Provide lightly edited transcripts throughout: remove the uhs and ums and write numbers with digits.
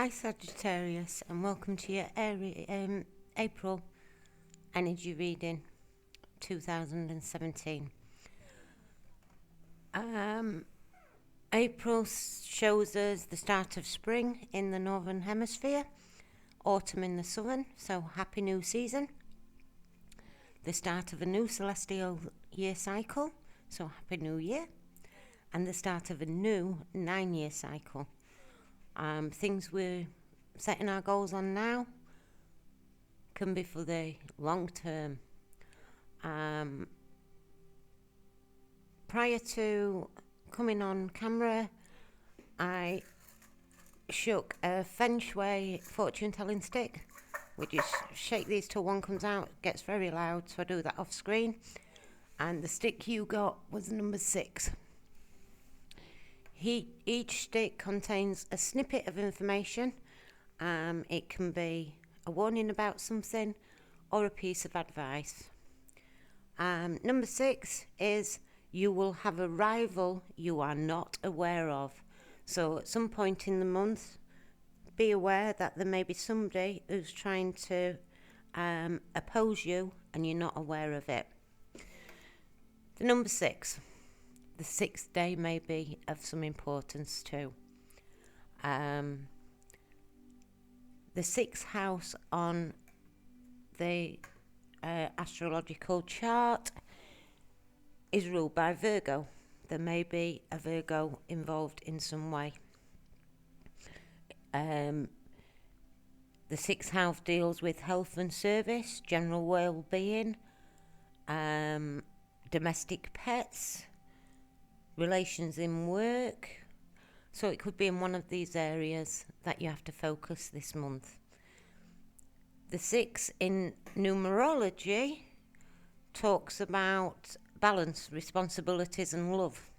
Hi Sagittarius, and welcome to your April energy reading 2017. April shows us the start of spring in the northern hemisphere, autumn in the southern, so happy new season. The start of a new celestial year cycle, so happy new year. And the start of a new 9-year cycle. Things we're setting our goals on now can be for the long term. Prior to coming on camera, I shook a Feng Shui fortune telling stick, which is shake these till one comes out. It gets very loud, so I do that off screen. And the stick you got was number 6. Each stick contains a snippet of information. It can be a warning about something or a piece of advice. Number 6 is you will have a rival you are not aware of. So at some point in the month, be aware that there may be somebody who's trying to oppose you and you're not aware of it. The number 6. The 6th day may be of some importance too. The 6th house on the astrological chart is ruled by Virgo. There may be a Virgo involved in some way. The 6th house deals with health and service, general well-being, domestic pets, relations in work. So it could be in one of these areas that you have to focus this month. The 6 in numerology talks about balance, responsibilities and love.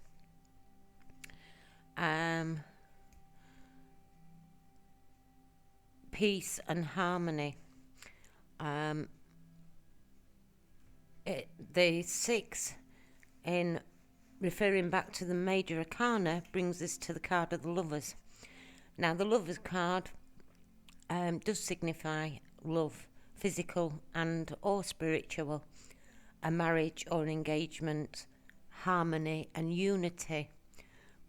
Peace and harmony. The 6 in referring back to the major arcana brings us to the card of the Lovers. Now the Lovers card does signify love, physical and or spiritual, a marriage or an engagement, harmony and unity.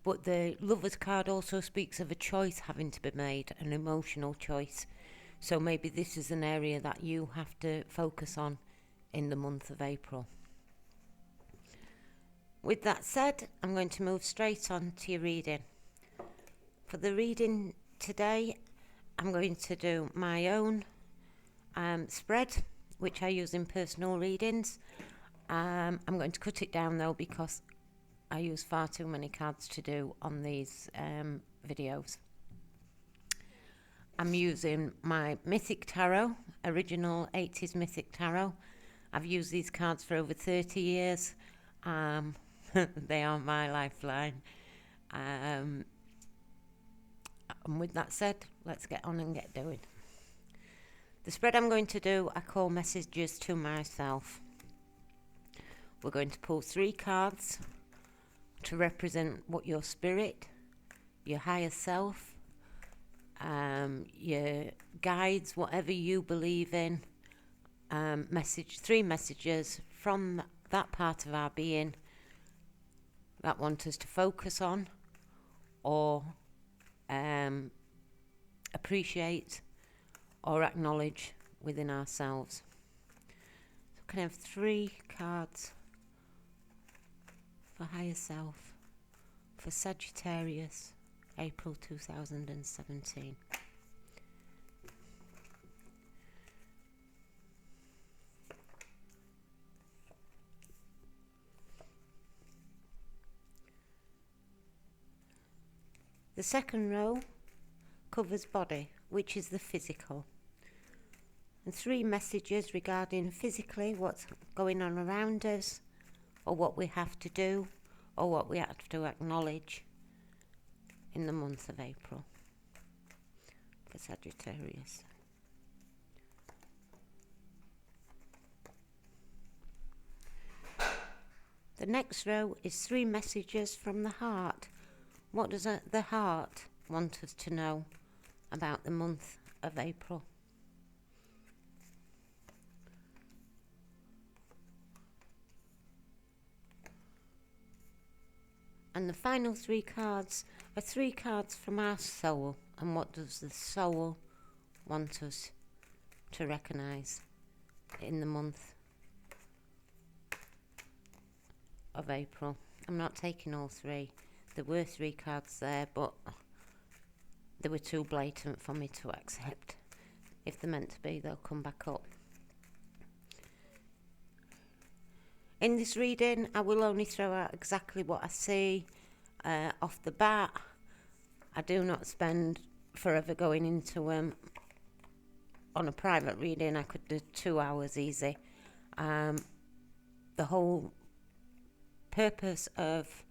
But the Lovers card also speaks of a choice having to be made, an emotional choice. So maybe this is an area that you have to focus on in the month of April. With that said, I'm going to move straight on to your reading. For the reading today, I'm going to do my own spread, which I use in personal readings. I'm going to cut it down though because I use far too many cards to do on these videos. I'm using my Mythic Tarot, original 80s Mythic Tarot. I've used these cards for over 30 years. They are my lifeline. And with that said, let's get on and get doing. The spread I'm going to do, I call Messages to Myself. We're going to pull 3 cards to represent what your spirit, your higher self, your guides, whatever you believe in, 3 messages from that part of our being that want us to focus on or appreciate or acknowledge within ourselves. So can I have 3 cards for higher self for Sagittarius, April 2017. The second row covers body, which is the physical. And 3 messages regarding physically what's going on around us, or what we have to do, or what we have to acknowledge in the month of April for Sagittarius. The next row is 3 messages from the heart. What does the heart want us to know about the month of April. And the final 3 cards are 3 cards from our soul. And what does the soul want us to recognise in the month of April? I'm not taking all 3. There were 3 cards there, but they were too blatant for me to accept. If they're meant to be, they'll come back up. In this reading, I will only throw out exactly what I see off the bat. I do not spend forever going into them. On a private reading, I could do 2 hours easy. The whole purpose of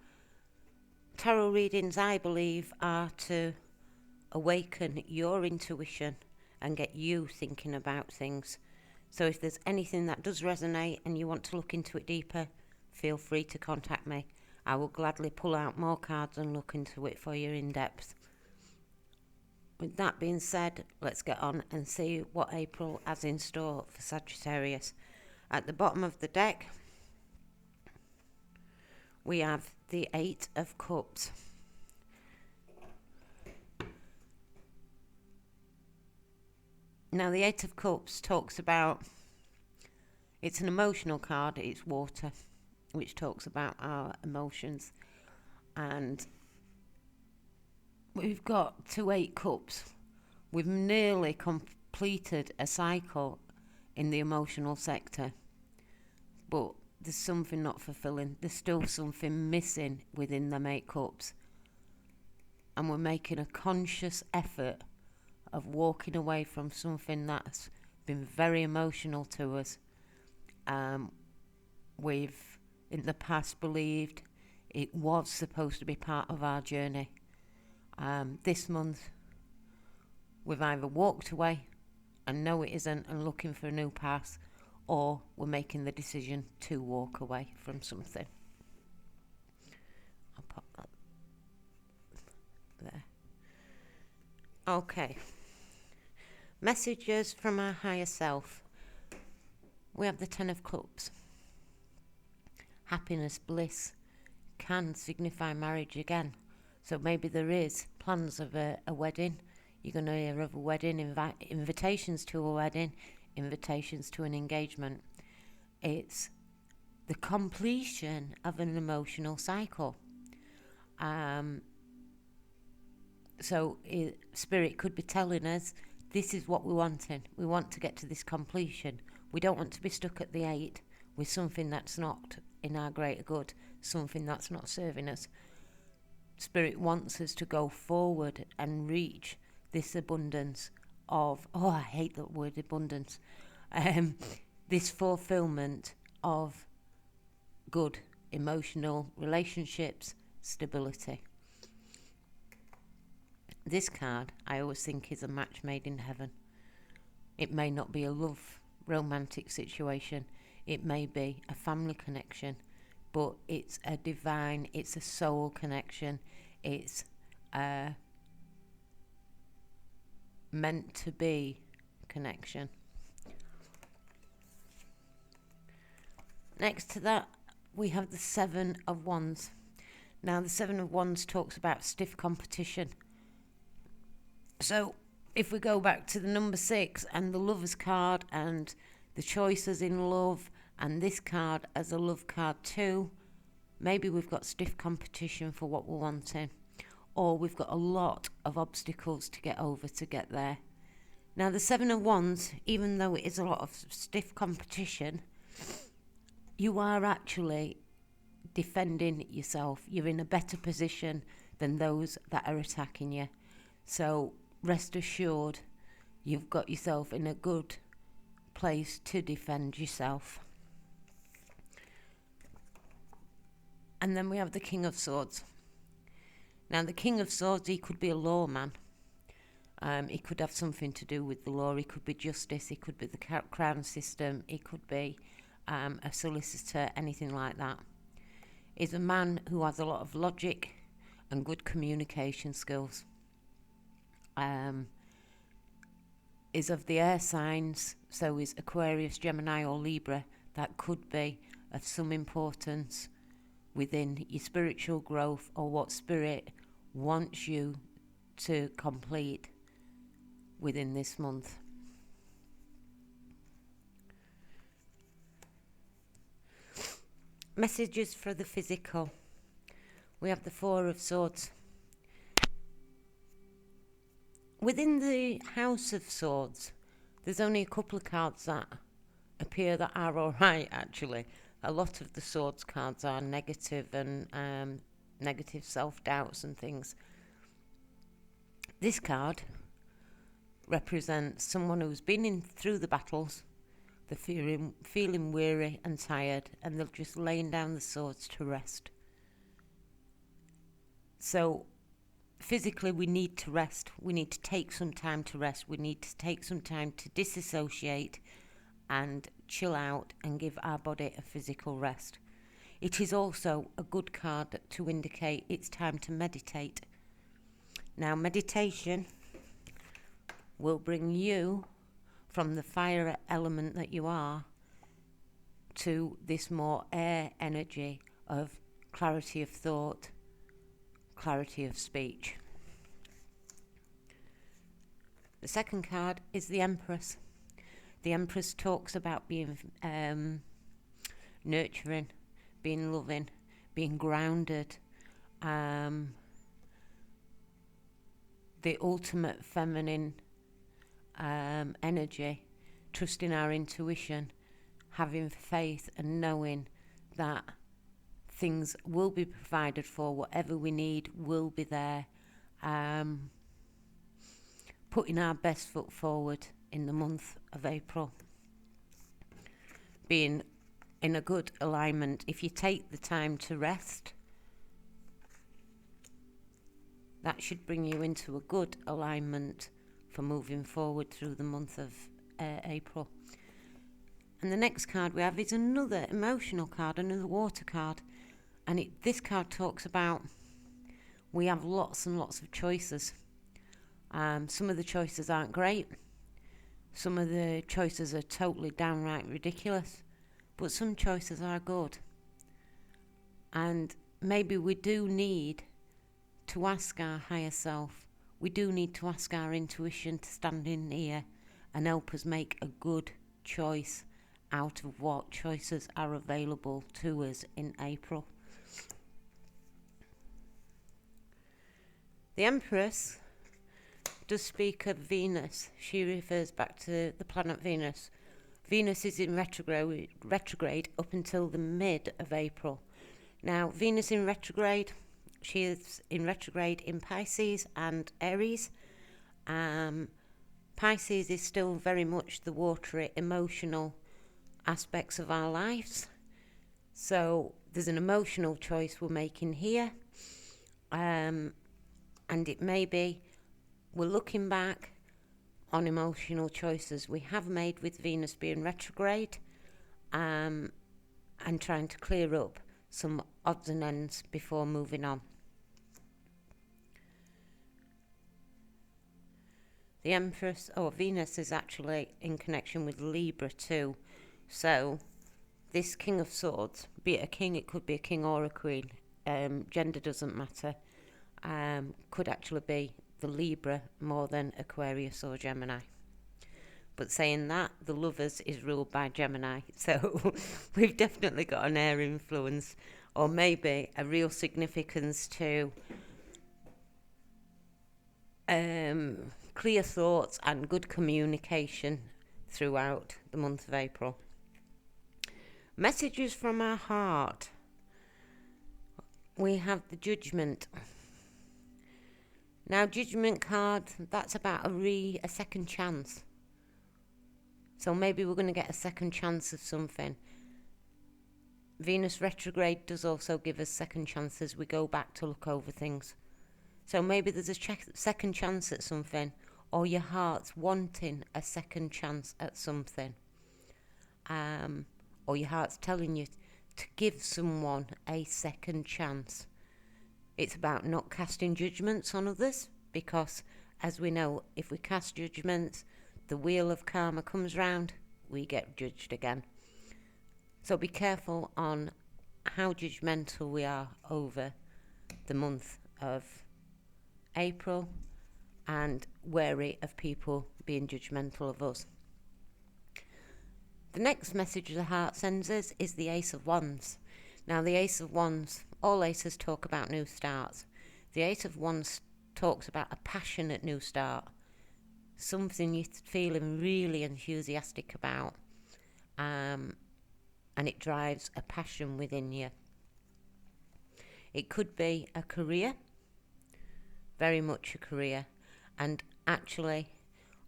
tarot readings, I believe, are to awaken your intuition and get you thinking about things. So if there's anything that does resonate and you want to look into it deeper, feel free to contact me. I will gladly pull out more cards and look into it for you in depth. With that being said, let's get on and see what April has in store for Sagittarius. At the bottom of the deck, we have the 8 of Cups. Now, the 8 of Cups talks about, it's an emotional card, it's water, which talks about our emotions. And we've got to 8 cups. We've nearly completed a cycle in the emotional sector. But there's something not fulfilling. There's still something missing within them 8 cups. And we're making a conscious effort of walking away from something that's been very emotional to us. We've in the past believed it was supposed to be part of our journey. This month we've either walked away and know it isn't and looking for a new path, or we're making the decision to walk away from something. I'll pop that there. Okay. Messages from our higher self. We have the 10 of Cups. Happiness, bliss can signify marriage again. So maybe there is plans of a wedding. You're going to hear of a wedding, invitations to a wedding, invitations to an engagement. It's the completion of an emotional cycle. So Spirit could be telling us, this is what we're wanting. We want to get to this completion. We don't want to be stuck at the 8 with something that's not in our greater good, something that's not serving us. Spirit wants us to go forward and reach this abundance of, I hate that word abundance, this fulfillment of good emotional relationships, stability. This card, I always think, is a match made in heaven. It may not be a love romantic situation. It may be a family connection, but it's a divine, it's a soul connection. It's a meant to be connection. Next to that, we have the 7 of Wands. Now, the 7 of Wands talks about stiff competition. So if we go back to the number 6 and the Lover's card and the choices in love, and this card as a love card too, maybe we've got stiff competition for what we're wanting, or we've got a lot of obstacles to get over to get there. Now, the 7 of Wands, even though it is a lot of stiff competition, you are actually defending yourself. You're in a better position than those that are attacking you. So rest assured, you've got yourself in a good place to defend yourself. And then we have the King of Swords. Now, the King of Swords, he could be a lawman. He could have something to do with the law. He could be justice. He could be the crown system. He could be a solicitor, anything like that. He's a man who has a lot of logic and good communication skills. is of the air signs, so is Aquarius, Gemini or Libra. That could be of some importance within your spiritual growth or what spirit wants you to complete within this month. Messages for the physical. We have the Four of Swords. Within the House of Swords, there's only a couple of cards that appear that are alright, actually. A lot of the Swords cards are negative and negative self-doubts and things. This card represents someone who's been through the battles, they're feeling weary and tired, and they're just laying down the swords to rest. So physically we need to rest. We need to take some time to rest. We need to take some time to disassociate and chill out and give our body a physical rest. It is also a good card to indicate it's time to meditate. Now, meditation will bring you from the fire element that you are to this more air energy of clarity of thought, clarity of speech. The second card is the Empress. The Empress talks about being nurturing, being loving, being grounded, the ultimate feminine energy, trusting our intuition, having faith and knowing that things will be provided for, whatever we need will be there, putting our best foot forward in the month of April, being in a good alignment. If you take the time to rest, that should bring you into a good alignment for moving forward through the month of April. And the next card we have is another emotional card, another water card. And this card talks about we have lots and lots of choices. Some of the choices aren't great. Some of the choices are totally downright ridiculous. But some choices are good. And maybe we do need to ask our higher self. We do need to ask our intuition to stand in here and help us make a good choice out of what choices are available to us in April. The Empress does speak of Venus. She refers back to the planet Venus. Venus is in retrograde up until the mid of April. Now, Venus in retrograde, she is in retrograde in Pisces and Aries. Pisces is still very much the watery, emotional aspects of our lives. So there's an emotional choice we're making here. And it may be we're looking back on emotional choices we have made with Venus being retrograde, and trying to clear up some odds and ends before moving on. The Empress, Venus is actually in connection with Libra too. So this King of Swords, be it a king, it could be a king or a queen, gender doesn't matter, could actually be the Libra more than Aquarius or Gemini. But saying that, the Lovers is ruled by Gemini, so we've definitely got an air influence, or maybe a real significance to clear thoughts and good communication throughout the month of April. Messages from our heart. We have the Judgment. Now, Judgment card, that's about a second chance. So maybe we're going to get a second chance of something. Venus retrograde does also give us second chances. We go back to look over things. So maybe there's a second chance at something, or your heart's wanting a second chance at something. Or your heart's telling you to give someone a second chance. It's about not casting judgments on others, because, as we know, if we cast judgments, the wheel of karma comes round, we get judged again. So be careful on how judgmental we are over the month of April, and wary of people being judgmental of us. The next message the heart sends us is the Ace of Wands. Now the Ace of Wands, all aces talk about new starts. The Ace of Wands talks about a passionate new start, something you're feeling really enthusiastic about, and it drives a passion within you. It could be a career, very much a career, and actually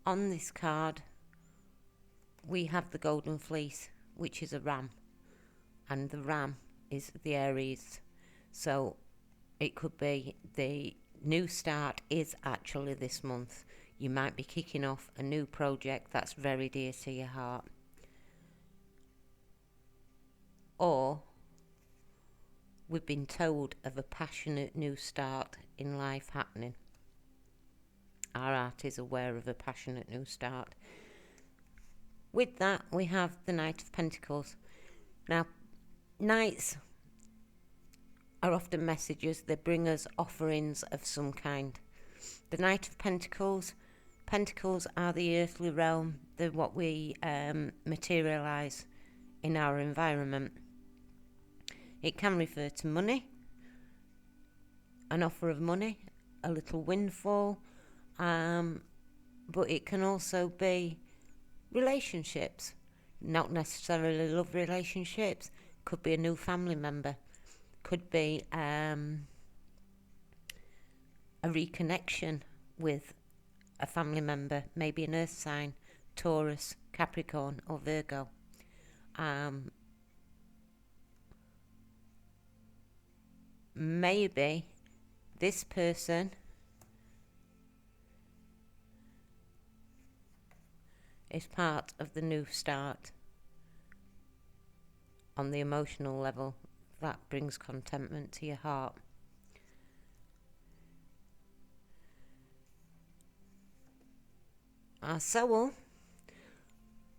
on this card we have the Golden Fleece, which is a ram, and the ram is the Aries. So it could be the new start is actually this month. You might be kicking off a new project that's very dear to your heart, or we've been told of a passionate new start in life happening. Our heart is aware of a passionate new start. With that, we have the Knight of Pentacles. Now, knights are often messages. They bring us offerings of some kind. The Knight of Pentacles, pentacles are the earthly realm, they're what we materialise in our environment. It can refer to money, an offer of money, a little windfall, but it can also be relationships, not necessarily love relationships. Could be a new family member, could be a reconnection with a family member, maybe an earth sign, Taurus, Capricorn or Virgo. Maybe this person is part of the new start on the emotional level that brings contentment to your heart. Our soul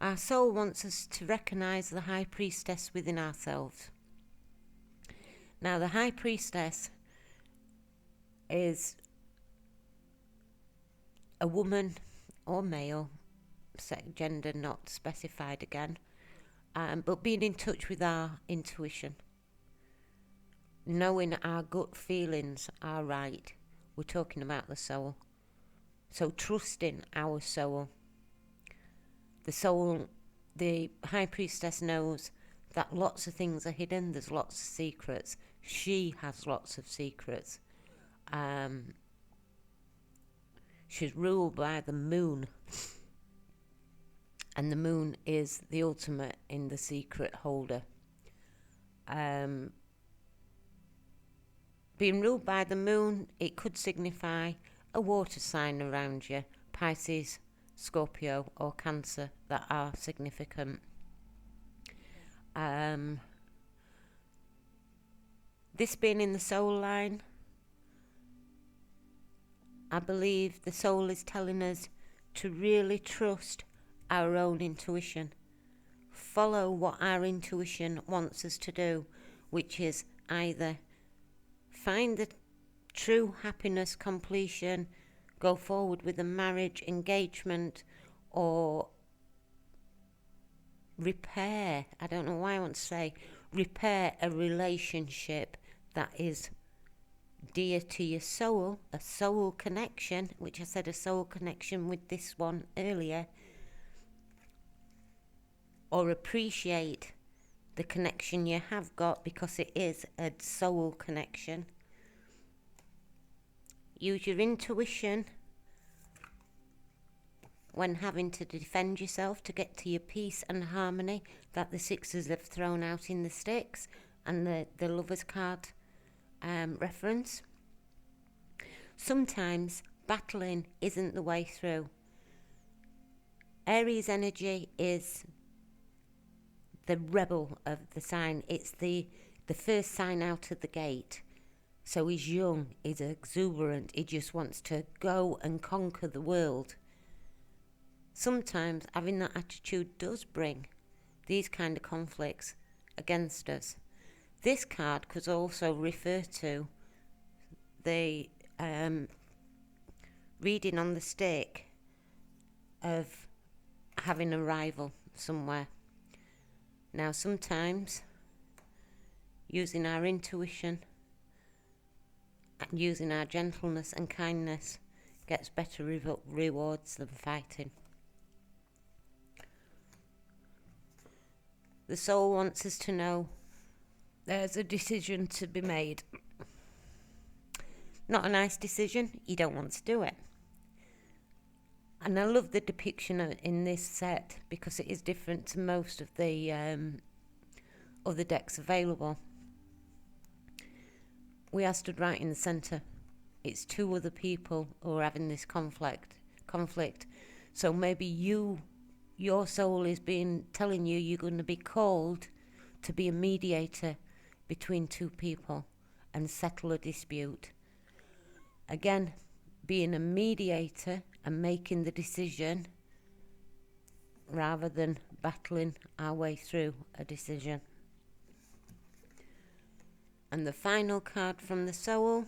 wants us to recognise the High Priestess within ourselves. Now the High Priestess is a woman or male, gender not specified again, but being in touch with our intuition, knowing our gut feelings are right. We're talking about the soul. So trusting our soul. The soul, the High Priestess knows that lots of things are hidden. There's lots of secrets. She has lots of secrets. She's ruled by the moon. And the moon is the ultimate in the secret holder. Being ruled by the moon, it could signify a water sign around you, Pisces, Scorpio or Cancer, that are significant. This being in the soul line, I believe the soul is telling us to really trust our own intuition. Follow what our intuition wants us to do, which is either find the true happiness, completion, go forward with a marriage, engagement, or repair, I don't know why I want to say, repair a relationship that is dear to your soul, a soul connection, which I said a soul connection with this one earlier, or appreciate the connection you have got because it is a soul connection. Use your intuition when having to defend yourself to get to your peace and harmony that the sixes have thrown out in the sticks and the Lovers card reference. Sometimes battling isn't the way through. Aries energy is the rebel of the sign. It's the first sign out of the gate. So he's young, he's exuberant, he just wants to go and conquer the world. sometimes having that attitude does bring these kind of conflicts against us. This card could also refer to the reading on the stick of having a rival somewhere. Now, sometimes using our intuition and using our gentleness and kindness gets better rewards than fighting. The soul wants us to know there's a decision to be made. Not a nice decision, you don't want to do it. And I love the depiction in this set because it is different to most of the other decks available. We are stood right in the centre. It's two other people who are having this conflict. So maybe your soul is telling you you're going to be called to be a mediator between two people and settle a dispute. Again, being a mediator and making the decision rather than battling our way through a decision. And the final card from the soul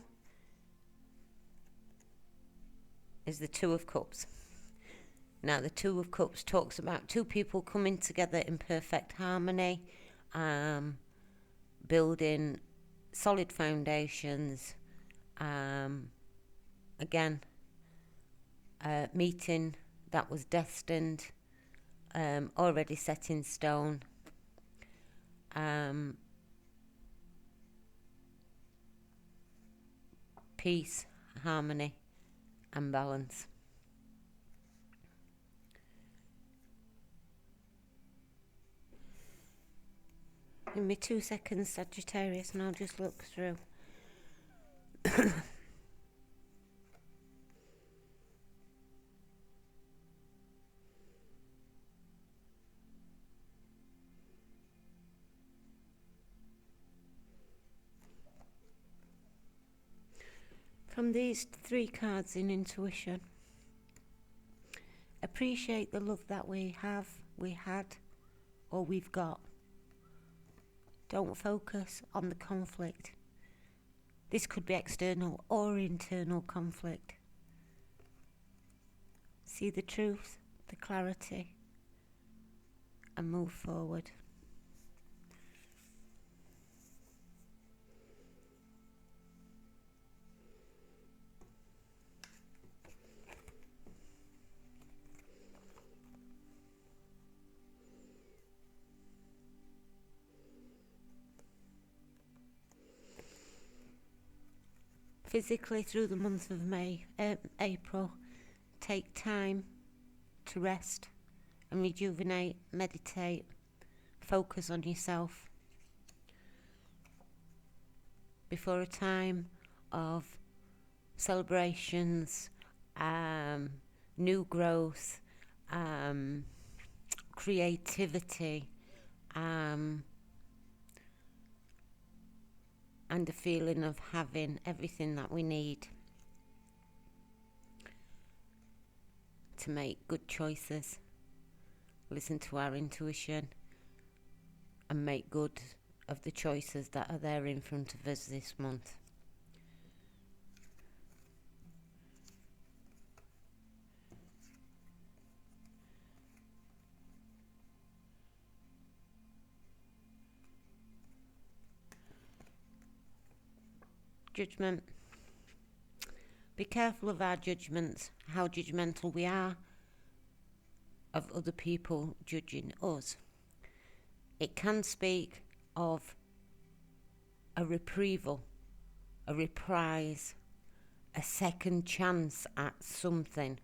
is the Two of Cups. Now, the Two of Cups talks about two people coming together in perfect harmony, building solid foundations, again, meeting that was destined, already set in stone. Peace, harmony, and balance. Give me 2 seconds, Sagittarius, and I'll just look through. From these 3 cards in intuition, appreciate the love that we have, we had, or we've got. Don't focus on the conflict. This could be external or internal conflict. See the truth, the clarity, and move forward. Physically, through the month of April, take time to rest and rejuvenate, meditate, focus on yourself. Before a time of celebrations, new growth, creativity, and a feeling of having everything that we need to make good choices, listen to our intuition, and make good of the choices that are there in front of us this month. Judgment. Be careful of our judgments, how judgmental we are of other people judging us. It can speak of a reprieval, a reprise, a second chance at something.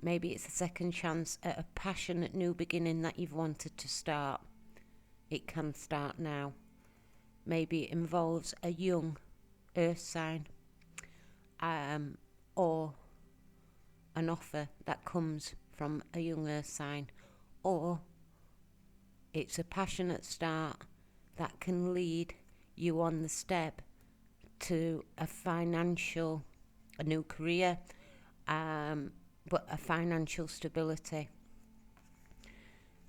Maybe it's a second chance at a passionate new beginning that you've wanted to start. It can start now. Maybe it involves a young earth sign, or an offer that comes from a young earth sign, or it's a passionate start that can lead you on the step to a new career, but a financial stability.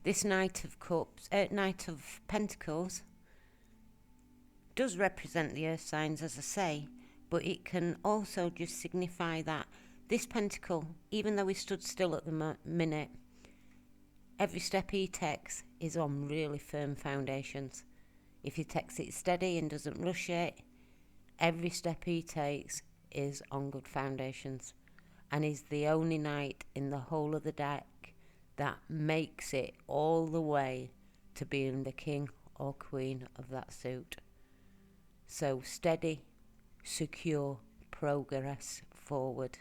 This Knight of Pentacles does represent the earth signs, as I say, but it can also just signify that this pentacle, even though he stood still at the minute, every step he takes is on really firm foundations. If he takes it steady and doesn't rush it, every step he takes is on good foundations, and is the only knight in the whole of the deck that makes it all the way to being the king or queen of that suit. So steady, secure progress forward.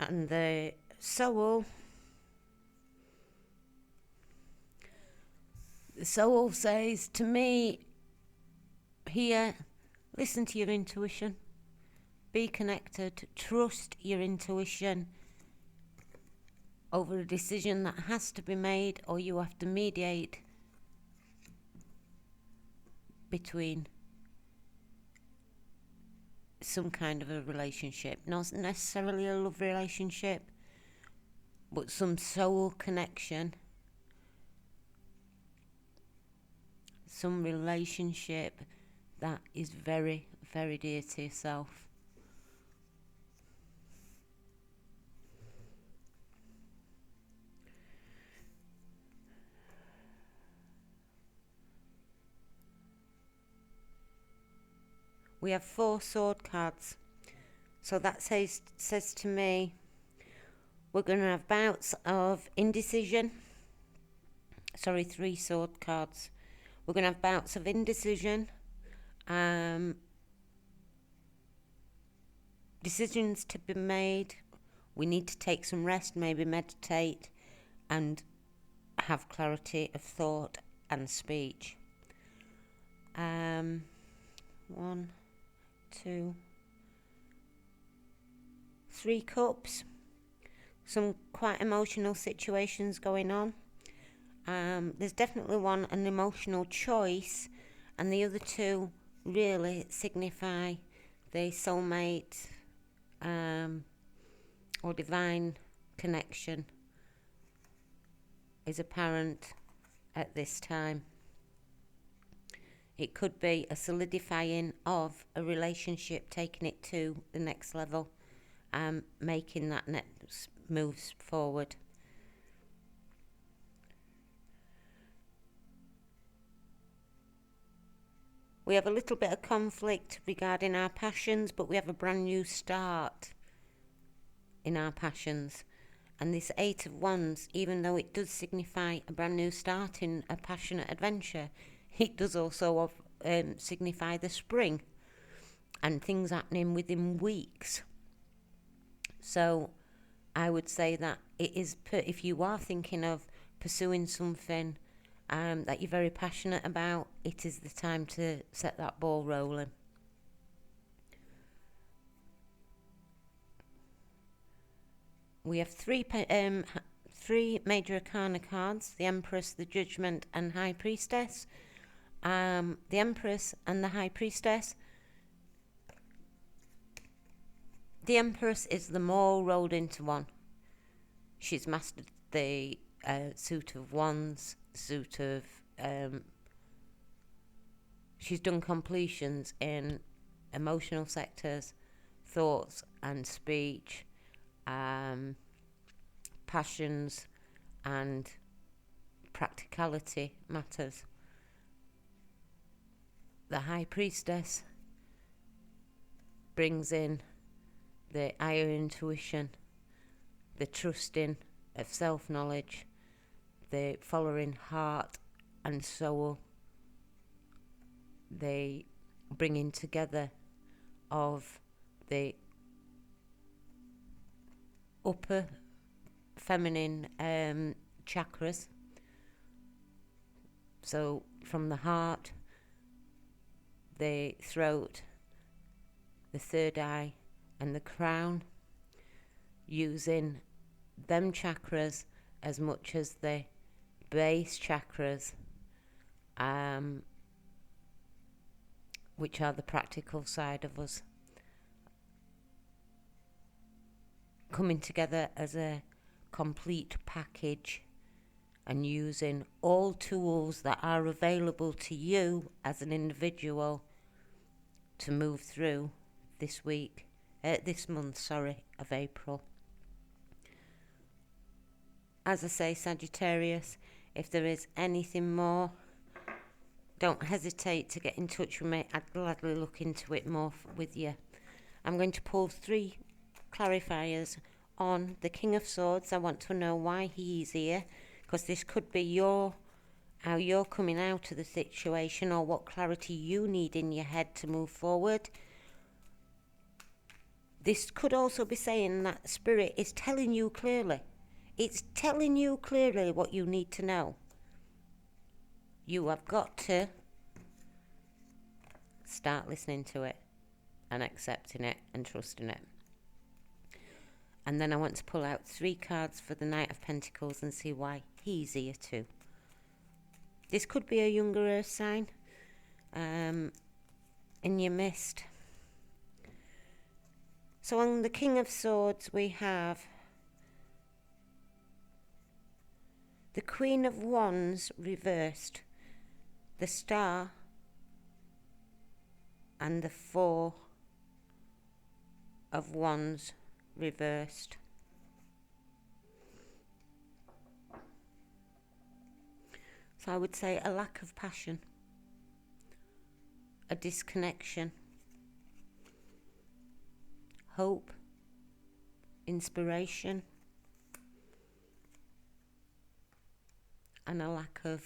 And the soul says to me here, listen to your intuition, be connected, trust your intuition over a decision that has to be made, or you have to mediate between some kind of a relationship, not necessarily a love relationship, but some soul connection, some relationship that is very, very dear to yourself. We have 4 sword cards. So that says to me, we're going to have bouts of indecision. 3 sword cards. We're going to have bouts of indecision, decisions to be made. We need to take some rest, maybe meditate, and have clarity of thought and speech. 1, 2, 3 cups. Some quite emotional situations going on. There's definitely one, an emotional choice, and the other 2 really signify the soulmate or divine connection is apparent at this time. It could be a solidifying of a relationship, taking it to the next level, making that next moves forward. We have a little bit of conflict regarding our passions, but we have a brand new start in our passions. And this 8 of Wands, even though it does signify a brand new start in a passionate adventure, it does also signify the spring and things happening within weeks. So I would say that it is, if you are thinking of pursuing something that you're very passionate about, it is the time to set that ball rolling. We have 3 major arcana cards: the Empress, the Judgment, and High Priestess. The Empress and the High Priestess. The Empress is them all rolled into one. She's mastered the suit of wands, suit of... she's done completions in emotional sectors, thoughts and speech, passions and practicality matters. The High Priestess brings in the higher intuition, the trusting of self-knowledge, the following heart and soul, the bringing together of the upper feminine chakras. So from the heart, the throat, the third eye and the crown, using them chakras as much as the base chakras which are the practical side of us, coming together as a complete package and using all tools that are available to you as an individual to move through this month of April. As I say, Sagittarius, if there is anything more, don't hesitate to get in touch with me. I'd gladly look into it more with you. I'm going to pull 3 clarifiers on the King of Swords. I want to know why he's here, because this could be how you're coming out of the situation, or what clarity you need in your head to move forward. This could also be saying that Spirit is telling you clearly. It's telling you clearly what you need to know. You have got to start listening to it and accepting it and trusting it. And then I want to pull out 3 cards for the Knight of Pentacles and see why he's here too. This could be a younger earth sign in your midst. So on the King of Swords we have the Queen of Wands reversed, the Star, and the 4 of Wands reversed. So I would say a lack of passion, a disconnection, hope, inspiration, and a lack of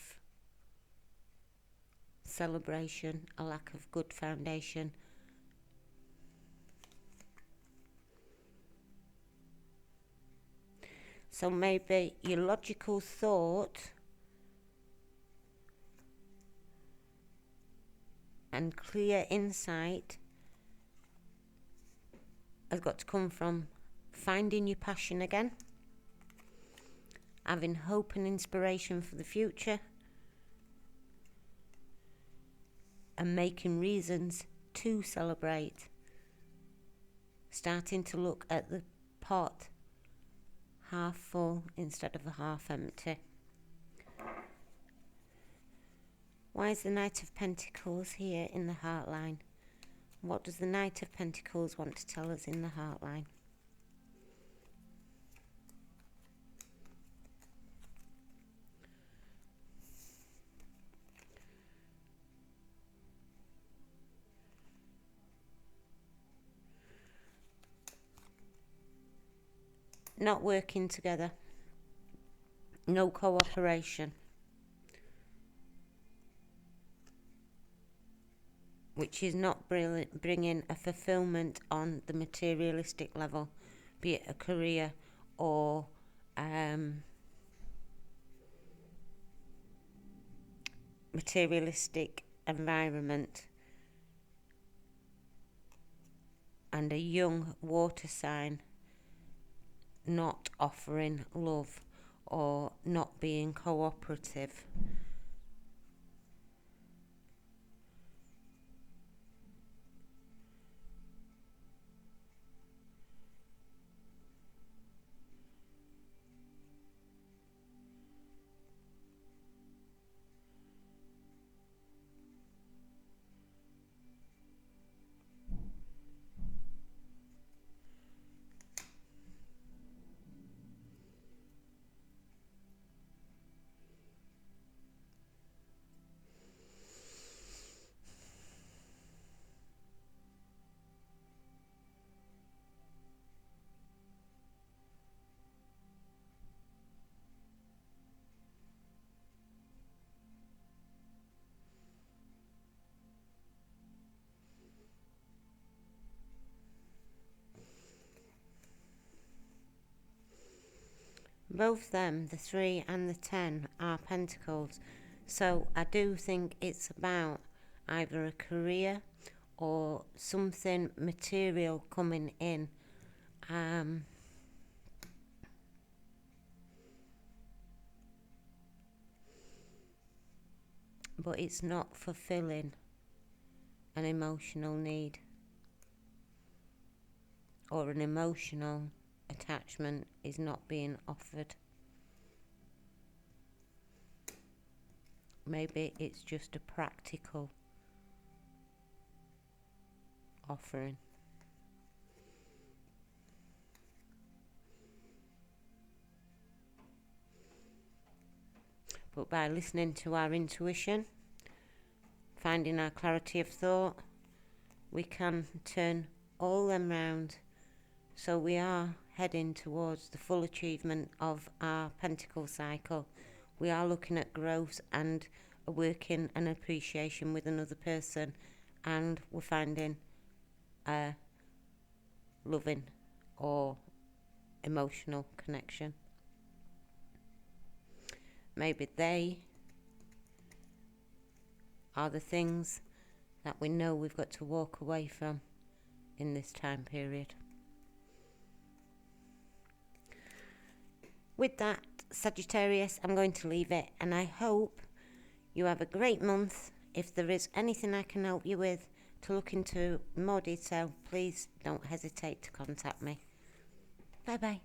celebration, a lack of good foundation. So maybe your logical thought and clear insight has got to come from finding your passion again, having hope and inspiration for the future, and making reasons to celebrate. Starting to look at the pot half full instead of half empty. Why is the Knight of Pentacles here in the Heartline? What does the Knight of Pentacles want to tell us in the Heartline? Not working together. No cooperation. Which is not bringing a fulfillment on the materialistic level, be it a career or materialistic environment. And a young water sign not offering love or not being cooperative. Both them, the 3 and the 10, are pentacles. So I do think it's about either a career or something material coming in. But it's not fulfilling an emotional need or an emotional attachment is not being offered. Maybe it's just a practical offering. But by listening to our intuition, finding our clarity of thought, we can turn all them round. So we are heading towards the full achievement of our pentacle cycle. We are looking at growth and a working and appreciation with another person, and we're finding a loving or emotional connection. Maybe they are the things that we know we've got to walk away from in this time period. With that, Sagittarius, I'm going to leave it, and I hope you have a great month. If there is anything I can help you with to look into more detail, please don't hesitate to contact me. Bye bye.